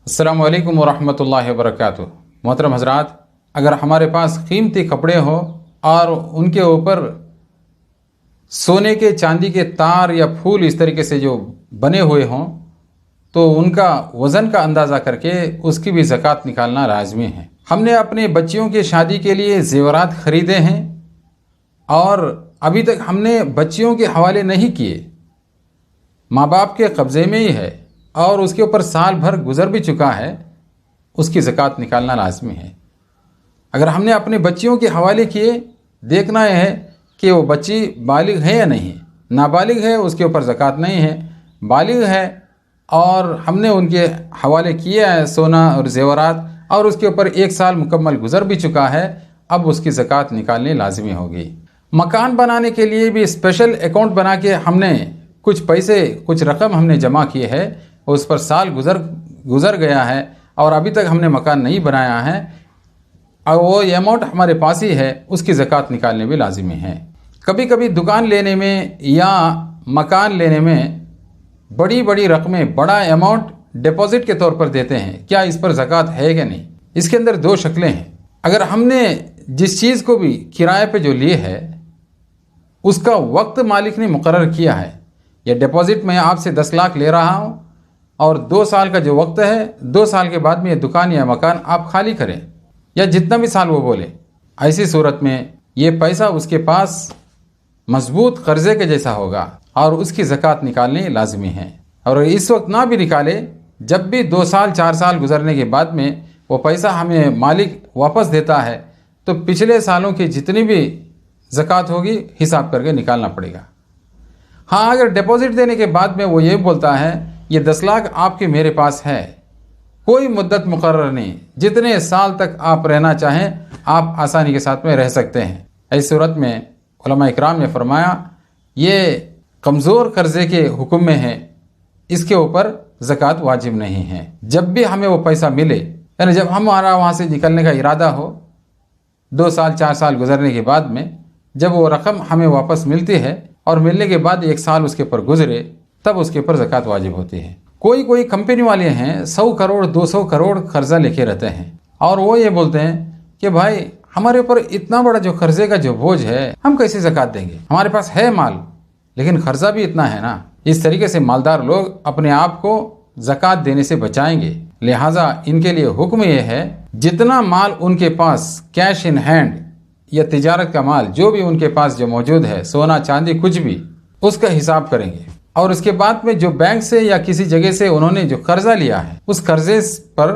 अस्सलाम वालेकुम वरहमतुल्लाहि वबरकातुह। मोहतरम हज़रात, अगर हमारे पास कीमती कपड़े हो और उनके ऊपर सोने के चांदी के तार या फूल इस तरीके से जो बने हुए हों तो उनका वज़न का अंदाज़ा करके उसकी भी ज़कात निकालना लाज़मी है। हमने अपने बच्चियों की शादी के लिए ज़ेवरात ख़रीदे हैं और अभी तक हमने बच्चियों के हवाले नहीं किए, माँ बाप के कब्ज़े में ही है और उसके ऊपर साल भर गुजर भी चुका है, उसकी ज़कात निकालना लाज़मी है। अगर हमने अपने बच्चियों के हवाले किए, देखना यह है कि वो बच्ची बालिग है या नहीं। नाबालिग है उसके ऊपर ज़कात नहीं है, बालिग है और हमने उनके हवाले किया है सोना और ज़ेवरात और उसके ऊपर 1 साल मुकम्मल गुजर भी चुका है, अब उसकी ज़कात निकालनी लाज़मी होगी। मकान बनाने के लिए भी स्पेशल अकाउंट बना के हमने कुछ पैसे, कुछ रकम हमने जमा की है, उस पर साल गुजर गया है और अभी तक हमने मकान नहीं बनाया है और वो अमाउंट हमारे पास ही है, उसकी ज़कात निकालने भी लाज़मी है। कभी कभी दुकान लेने में या मकान लेने में बड़ी बड़ी रकमें, बड़ा अमाउंट डिपॉजिट के तौर पर देते हैं, क्या इस पर ज़कात है कि नहीं? इसके अंदर 2 शक्लें हैं। अगर हमने जिस चीज़ को भी किराए पे जो लिए है उसका वक्त मालिक ने मुकर्रर किया है, या डिपॉजिट में आपसे 10 लाख ले रहा हूँ और 2 साल का जो वक्त है, 2 साल के बाद में ये दुकान या मकान आप खाली करें, या जितना भी साल वो बोले, ऐसी सूरत में ये पैसा उसके पास मजबूत कर्जे के जैसा होगा और उसकी ज़कात निकालनी लाजमी है। और इस वक्त ना भी निकाले, जब भी 2 साल 4 साल गुजरने के बाद में वो पैसा हमें मालिक वापस देता है तो पिछले सालों की जितनी भी ज़कात होगी हिसाब करके निकालना पड़ेगा। हाँ, अगर डिपॉजिट देने के बाद में वो ये बोलता है ये 10 लाख आपके मेरे पास है, कोई मुद्दत मुकर्रर नहीं, जितने साल तक आप रहना चाहें आप आसानी के साथ में रह सकते हैं, ऐसी सूरत में उलमा इकराम ने फरमाया ये कमज़ोर कर्जे के हुक्म में है, इसके ऊपर ज़कात वाजिब नहीं है। जब भी हमें वो पैसा मिले, यानी जब हमारा वहाँ से निकलने का इरादा हो, 2 साल 4 साल गुजरने के बाद में जब वो रकम हमें वापस मिलती है और मिलने के बाद 1 साल उसके ऊपर गुजरे, तब उसके ऊपर ज़कात वाजिब होती है। कोई कंपनी वाले हैं 100 करोड़ 200 करोड़ कर्जा लेके रहते हैं और वो ये बोलते हैं कि भाई हमारे ऊपर इतना बड़ा जो कर्जे का जो बोझ है, हम कैसे ज़कात देंगे, हमारे पास है माल लेकिन कर्जा भी इतना है ना। इस तरीके से मालदार लोग अपने आप को ज़कात देने से बचाएंगे। लिहाजा इनके लिए हुक्म यह है, जितना माल उनके पास कैश इन हैंड या तिजारत का माल जो भी उनके पास जो मौजूद है, सोना चांदी कुछ भी, उसका हिसाब करेंगे और उसके बाद में जो बैंक से या किसी जगह से उन्होंने जो कर्जा लिया है उस कर्जे पर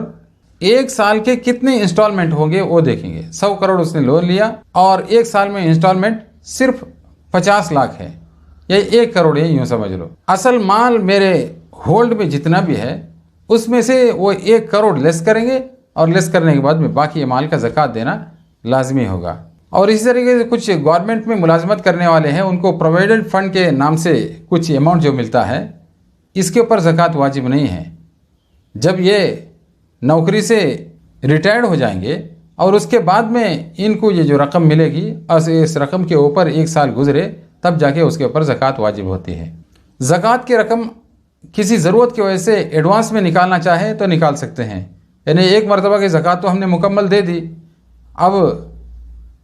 1 साल के कितने इंस्टॉलमेंट होंगे वो देखेंगे। 100 करोड़ उसने लोन लिया और 1 साल में इंस्टॉलमेंट सिर्फ 50 लाख है या 1 करोड़ है, यूँ समझ लो। असल माल मेरे होल्ड में जितना भी है उसमें से वो 1 करोड़ लेस करेंगे और लेस करने के बाद में बाकी माल का ज़कात देना लाजमी होगा। और इसी तरीके से कुछ गवर्नमेंट में मुलाजमत करने वाले हैं, उनको प्रोविडेंट फंड के नाम से कुछ अमाउंट जो मिलता है, इसके ऊपर ज़कात वाजिब नहीं है। जब ये नौकरी से रिटायर्ड हो जाएंगे और उसके बाद में इनको ये जो रकम मिलेगी और इस रकम के ऊपर 1 साल गुजरे, तब जाके उसके ऊपर ज़कात वाजिब होती है। ज़कात की रकम किसी ज़रूरत की वजह से एडवांस में निकालना चाहे तो निकाल सकते हैं, यानी एक मरतबा की ज़कात तो हमने मुकम्मल दे दी, अब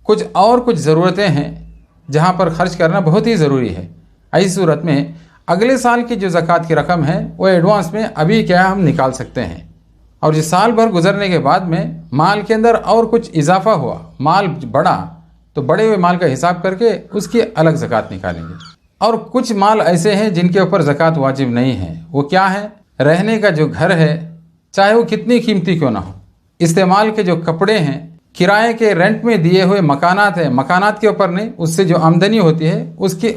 कुछ ज़रूरतें हैं जहाँ पर ख़र्च करना बहुत ही ज़रूरी है। ऐसी सूरत में अगले साल की जो ज़कात की रकम है वो एडवांस में अभी क्या हम निकाल सकते हैं, और जिस साल भर गुजरने के बाद में माल के अंदर और कुछ इजाफा हुआ, माल बढ़ा, तो बड़े हुए माल का हिसाब करके उसकी अलग ज़कात निकालेंगे। और कुछ माल ऐसे हैं जिनके ऊपर ज़कात वाजिब नहीं है। वो क्या है? रहने का जो घर है, चाहे वो कितनी कीमती क्यों ना हो, इस्तेमाल के जो कपड़े हैं, किराए के रेंट में दिए हुए मकानात हैं, मकानात के ऊपर नहीं, उससे जो आमदनी होती है उसकी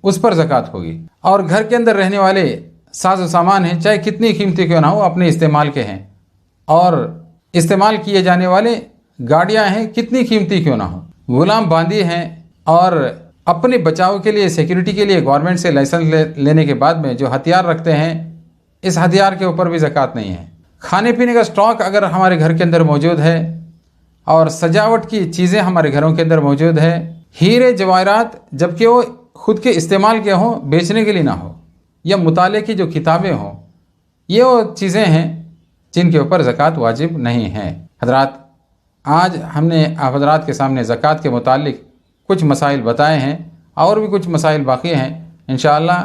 उस पर ज़कात होगी। और घर के अंदर रहने वाले साजो सामान हैं, चाहे कितनी कीमती क्यों ना हो, अपने इस्तेमाल के हैं, और इस्तेमाल किए जाने वाले गाड़ियां हैं, कितनी कीमती क्यों ना हो, गुलाम बांदी हैं, और अपने बचाव के लिए, सिक्योरिटी के लिए गवर्नमेंट से लाइसेंस लेने के बाद में जो हथियार रखते हैं, इस हथियार के ऊपर भी ज़कात नहीं है। खाने पीने का स्टॉक अगर हमारे घर के अंदर मौजूद है और सजावट की चीज़ें हमारे घरों के अंदर मौजूद है, हीरे जवाहरात जबकि वो खुद के इस्तेमाल के हों, बेचने के लिए ना हो, या मुताले की जो किताबें हों, ये वो चीज़ें हैं جن کے اوپر زکوٰۃ واجب نہیں ہے۔ حضرات، آج ہم نے آپ حضرات کے سامنے زکوٰۃ کے متعلق کچھ مسائل بتائے ہیں، اور بھی کچھ مسائل باقی ہیں۔ انشاءاللہ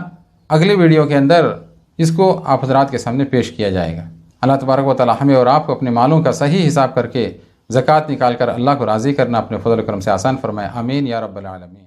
اگلی ویڈیو کے اندر اس کو آپ حضرات کے سامنے پیش کیا جائے گا۔ اللہ تبارک و تعالی ہمیں اور آپ کو اپنے مالوں کا صحیح حساب کر کے زکوٰۃ نکال کر اللہ کو راضی کرنا اپنے فضل و کرم سے آسان فرمائے۔ آمین یا رب العالمین۔